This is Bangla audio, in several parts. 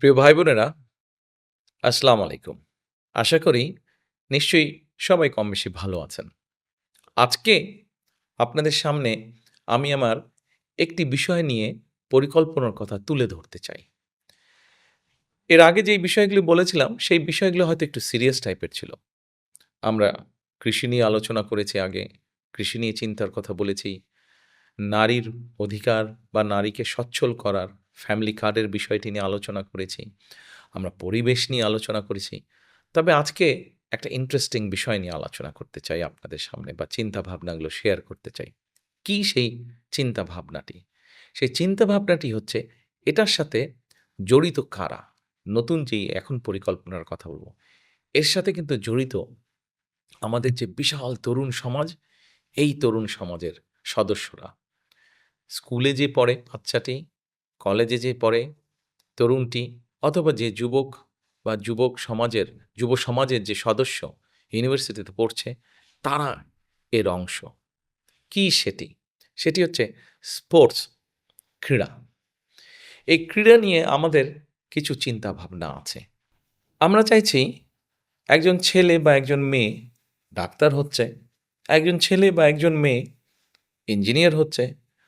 প্রিয় ভাই বোনেরা, আসসালামু আলাইকুম। আশা করি নিশ্চয়ই সবাই কমবেশি ভালো আছেন। আজকে আপনাদের সামনে আমি আমার একটি বিষয় নিয়ে পরিকল্পনার কথা তুলে ধরতে চাই। এর আগে যেই বিষয়গুলি বলেছিলাম, সেই বিষয়গুলো হয়তো একটু সিরিয়াস টাইপের ছিল। আমরা কৃষি নিয়ে আলোচনা করেছি আগে, কৃষি নিয়ে চিন্তার কথা বলেছি। নারীর অধিকার বা নারীকে সচ্ছল করার ফ্যামিলি কার্ডের বিষয়টি নিয়ে আলোচনা করেছি। আমরা পরিবেশ নিয়ে আলোচনা করেছি। তবে আজকে একটা ইন্টারেস্টিং বিষয় নিয়ে আলোচনা করতে চাই আপনাদের সামনে বা চিন্তাভাবনাগুলো শেয়ার করতে চাই। কি সেই চিন্তাভাবনাটি? সেই চিন্তাভাবনাটি হচ্ছে এটার সাথে জড়িত কারা? নতুন যেই এখন পরিকল্পনার কথা বলব, এর সাথে কিন্তু জড়িত আমাদের যে বিশাল তরুণ সমাজ, এই তরুণ সমাজের সদস্যরা। স্কুলে যে পড়ে বাচ্চাটি, কলেজে যে পড়ে তরুণটি অথবা যে যুবক বা যুব সমাজের যে সদস্য ইউনিভার্সিটিতে পড়ছে, তারা এর অংশ। কি সেটি? সেটি হচ্ছে স্পোর্টস, ক্রীড়া। এই ক্রীড়া নিয়ে আমাদের কিছু চিন্তাভাবনা আছে। আমরা চাইছি একজন ছেলে বা একজন মেয়ে ডাক্তার হচ্ছে, একজন ছেলে বা একজন মেয়ে ইঞ্জিনিয়ার হচ্ছে,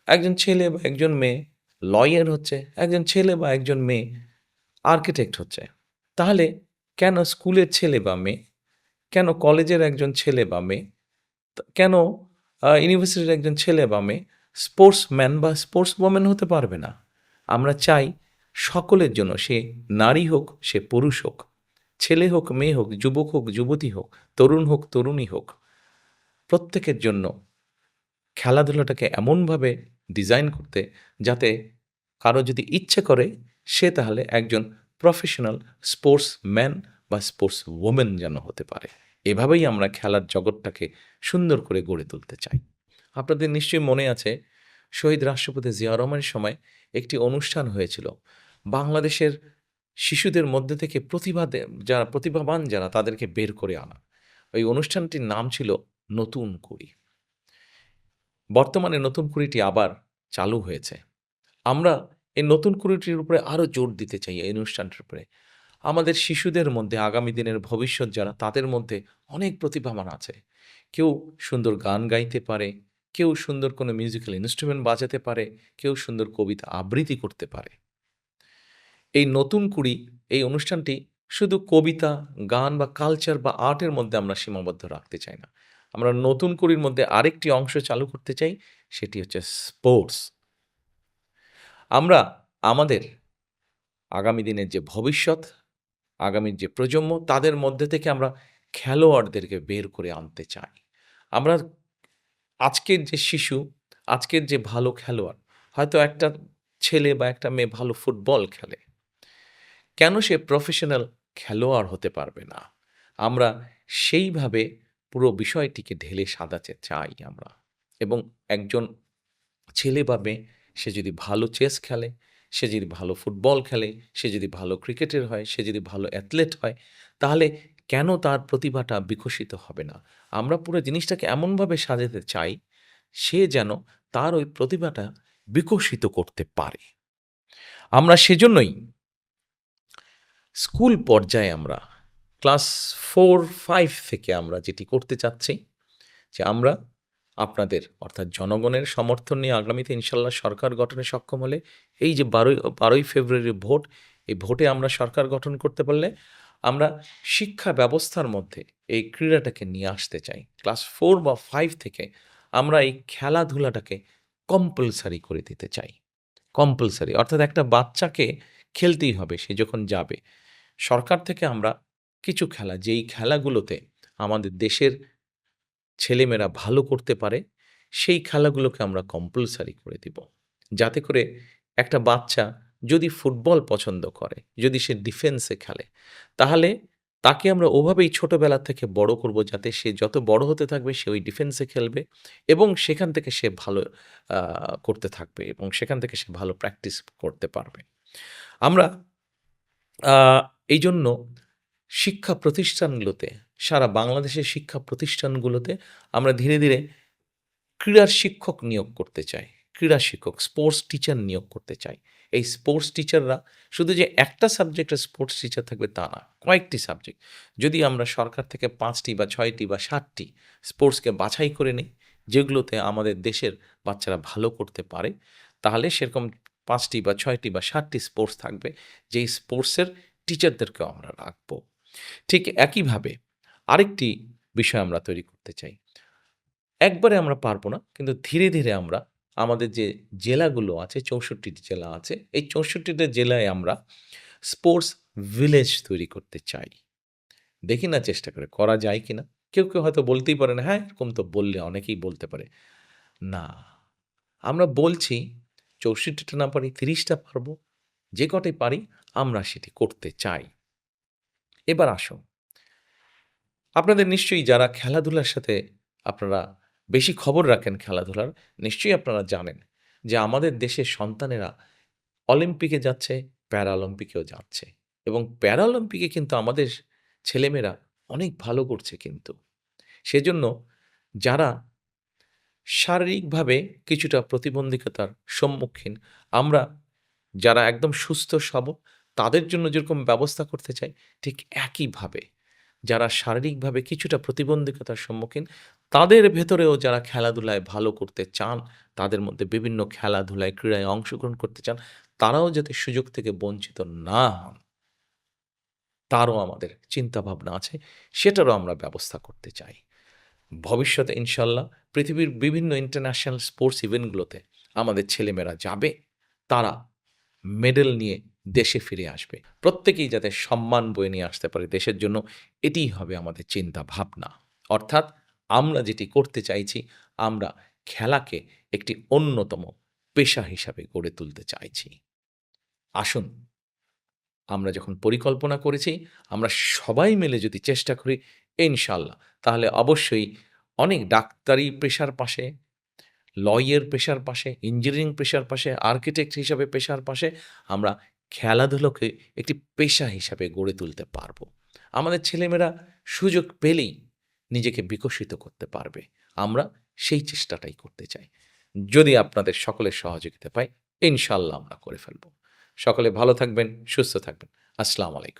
একজন ছেলে বা একজন মেয়ে লয়ার হচ্ছে, একজন ছেলে বা একজন মেয়ে আর্কিটেক্ট হচ্ছে। তাহলে কেন স্কুলের ছেলে বা মেয়ে, কেন কলেজের একজন ছেলে বা মেয়ে, কেন ইউনিভার্সিটির একজন ছেলে বা মেয়ে স্পোর্টসম্যান বা স্পোর্টস ওম্যান হতে পারবে না? আমরা চাই সকলের জন্য, সে নারী হোক, সে পুরুষ হোক, ছেলে হোক, মেয়ে হোক, যুবক হোক, যুবতী হোক, তরুণ হোক, তরুণী হোক, প্রত্যেকের জন্য খেলাধুলাটাকে এমনভাবে ডিজাইন করতে যাতে কারো যদি ইচ্ছে করে সে তাহলে একজন প্রফেশনাল স্পোর্টসম্যান বা স্পোর্টস ওমেন যেন হতে পারে। এভাবেই আমরা খেলার জগৎটাকে সুন্দর করে গড়ে তুলতে চাই। আপনাদের নিশ্চয়ই মনে আছে শহীদ রাষ্ট্রপতি জিয়া রহমানের সময় একটি অনুষ্ঠান হয়েছিল। বাংলাদেশের শিশুদের মধ্যে থেকে প্রতিভাবান যারা তাদেরকে বের করে আনা। ওই অনুষ্ঠানটির নাম ছিল নতুন কুড়ি। বর্তমানে নতুন কুড়িটি আবার চালু হয়েছে। আমরা এই নতুন কুড়িটির উপরে আরও জোর দিতে চাই এই অনুষ্ঠানটির উপরে। আমাদের শিশুদের মধ্যে আগামী দিনের ভবিষ্যৎ যারা তাদের মধ্যে অনেক প্রতিভাবান আছে। কেউ সুন্দর গান গাইতে পারে, কেউ সুন্দর কোনো মিউজিক্যাল ইন্সট্রুমেন্ট বাজাতে পারে, কেউ সুন্দর কবিতা আবৃত্তি করতে পারে। এই নতুন কুড়ি এই অনুষ্ঠানটি শুধু কবিতা, গান বা কালচার বা আর্টের মধ্যে আমরা সীমাবদ্ধ রাখতে চাই না। আমরা নতুন কুড়ির মধ্যে আরেকটি অংশ চালু করতে চাই, সেটি হচ্ছে স্পোর্টস। আমরা আমাদের আগামী দিনের যে ভবিষ্যৎ, আগামীর যে প্রজন্ম, তাদের মধ্যে থেকে আমরা খেলোয়াড়দেরকে বের করে আনতে চাই। আমরা আজকের যে শিশু, আজকের যে ভালো খেলোয়াড়, হয়তো একটা ছেলে বা একটা মেয়ে ভালো ফুটবল খেলে। কেন সে প্রফেশনাল খেলোয়াড় হতে পারবে না? আমরা সেইভাবে পুরো বিষয়টিকে ঢেলে সাজাতে চাই আমরা। এবং একজন ছেলে বা মেয়ে সে যদি ভালো চেস খেলে, সে যদি ভালো ফুটবল খেলে, সে যদি ভালো ক্রিকেটার হয়, সে যদি ভালো অ্যাথলেট হয়, তাহলে কেন তার প্রতিভাটা বিকশিত হবে না? আমরা পুরো জিনিসটাকে এমনভাবে সাজাতে চাই, সে যেন তার ওই প্রতিভাটা বিকশিত করতে পারে। আমরা সেজন্যই স্কুল পর্যায়ে আমরা ক্লাস 4-5 থেকে আমরা যেটি করতে চাচ্ছি যে আমরা আপনাদের অর্থাৎ জনগণের সমর্থন নিয়ে আগামীতে ইনশাল্লাহ সরকার গঠনে সক্ষম হলে এই যে 12ই ফেব্রুয়ারির ভোট, এই ভোটে আমরা সরকার গঠন করতে পারলে আমরা শিক্ষা ব্যবস্থার মধ্যে এই ক্রীড়াটাকে নিয়ে আসতে চাই। ক্লাস 4 বা 5 থেকে আমরা এই খেলাধুলাটাকে কম্পালসারি করে দিতে চাই। কম্পালসারি অর্থাৎ একটা বাচ্চাকে খেলতেই হবে সে যখন যাবে। সরকার থেকে আমরা কিছু খেলা, যেই খেলাগুলোতে আমাদের দেশের ছেলেমেয়েরা ভালো করতে পারে, সেই খেলাগুলোকে আমরা কম্পালসারি করে দিব। যাতে করে একটা বাচ্চা যদি ফুটবল পছন্দ করে, যদি সে ডিফেন্সে খেলে, তাহলে তাকে আমরা ওভাবেই ছোটবেলা থেকে বড় করব যাতে সে যত বড় হতে থাকবে সে ওই ডিফেন্সে খেলবে এবং সেখান থেকে সে ভালো করতে থাকবে এবং সেখান থেকে সে ভালো প্র্যাকটিস করতে পারবে। আমরা আ এইজন্য শিক্ষা প্রতিষ্ঠানগুলোতে, সারা বাংলাদেশের শিক্ষা প্রতিষ্ঠানগুলোতে আমরা ধীরে, ধীরে ক্রীড়ার শিক্ষক নিয়োগ করতে চাই। ক্রীড়া শিক্ষক, স্পোর্টস টিচার নিয়োগ করতে চাই। এই স্পোর্টস টিচাররা শুধু যে একটা সাবজেক্টের স্পোর্টস টিচার থাকবে তা না, কয়েকটি সাবজেক্ট। যদি আমরা সরকার থেকে ৫টি বা ৬টি বা ৭টি স্পোর্টসকে বাছাই করে নিই, যেগুলোতে আমাদের দেশের বাচ্চারা ভালো করতে পারে, তাহলে সেরকম ৫টি বা ৬টি বা ৭টি স্পোর্টস থাকবে, যেই স্পোর্টসের টিচারদেরকেও আমরা রাখবো। ঠিক একইভাবে আরেকটি বিষয় আমরা তৈরি করতে চাই। একবারে আমরা পারব না, কিন্তু ধীরে, ধীরে আমরা আমাদের যে জেলাগুলো আছে, ৬৪টি জেলা আছে, এই ৬৪টা জেলায় আমরা স্পোর্টস ভিলেজ তৈরি করতে চাই। দেখি না চেষ্টা করে করা যায় কিনা? কেউ, কেউ হয়তো বলতেই পারে না, "হ্যাঁ, এরকম তো বললে অনেকেই বলতে পারে।" না, আমরা বলছি ৬৪টা না পারি ৩০টা পারব। যে কটাই পারি আমরা সেটি করতে চাই। এবার আসুন, আপনাদের নিশ্চয়ই যারা খেলাধুলার সাথে আপনারা বেশি খবর রাখেন খেলাধুলার, নিশ্চয়ই আপনারা জানেন যে আমাদের দেশের সন্তানেরা অলিম্পিকে যাচ্ছে, প্যারাঅলিম্পিকেও যাচ্ছে এবং প্যারাঅলিম্পিকে কিন্তু আমাদের ছেলেমেয়েরা অনেক ভালো করছে কিন্তু। সেজন্য যারা শারীরিকভাবে কিছুটা প্রতিবন্ধকতার সম্মুখীন, আমরা যারা একদম সুস্থ সবল তাদের জন্য যেরকম ব্যবস্থা করতে চাই, ঠিক একইভাবে যারা শারীরিকভাবে কিছুটা প্রতিবন্ধকতার সম্মুখীন, তাদের ভেতরেও যারা খেলাধুলায় ভালো করতে চান, তাদের মধ্যে বিভিন্ন খেলাধুলায়, ক্রীড়ায় অংশগ্রহণ করতে চান, তারাও যাতে সুযোগ থেকে বঞ্চিত না হন, তারও আমাদের চিন্তাভাবনা আছে, সেটারও আমরা ব্যবস্থা করতে চাই। ভবিষ্যতে ইনশাল্লাহ পৃথিবীর বিভিন্ন ইন্টারন্যাশনাল স্পোর্টস ইভেন্টগুলোতে আমাদের ছেলেমেয়েরা যাবে, তারা মেডেল নিয়ে দেশে ফিরে আসবে। প্রত্যেকেই যাতে সম্মান বয়ে নিয়ে আসতে পারে দেশের জন্য, এটিই হবে আমাদের চিন্তা ভাবনা। অর্থাৎ আমরা যেটি করতে চাইছি, আমরা খেলাকে একটি অন্যতম পেশা হিসাবে গড়ে তুলতে চাইছি। আসুন, আমরা যখন পরিকল্পনা করেছি, আমরা সবাই মিলে যদি চেষ্টা করি, ইনশাআল্লাহ তাহলে অবশ্যই অনেক ডাক্তারি পেশার পাশে, লয়ের পেশার পাশে, ইঞ্জিনিয়ারিং পেশার পাশে, আর্কিটেক্ট হিসাবে পেশার পাশে আমরা খেলাধুলোকে একটি পেশা হিসাবে গড়ে তুলতে পারবো। আমাদের ছেলেমেয়েরা সুযোগ পেলেই নিজেকে বিকশিত করতে পারবে। আমরা সেই চেষ্টাটাই করতে চাই। যদি আপনাদের সকলের সহযোগিতা পাই, ইনশাআল্লাহ আমরা করে ফেলব। সকলে ভালো থাকবেন, সুস্থ থাকবেন। আসসালামু আলাইকুম।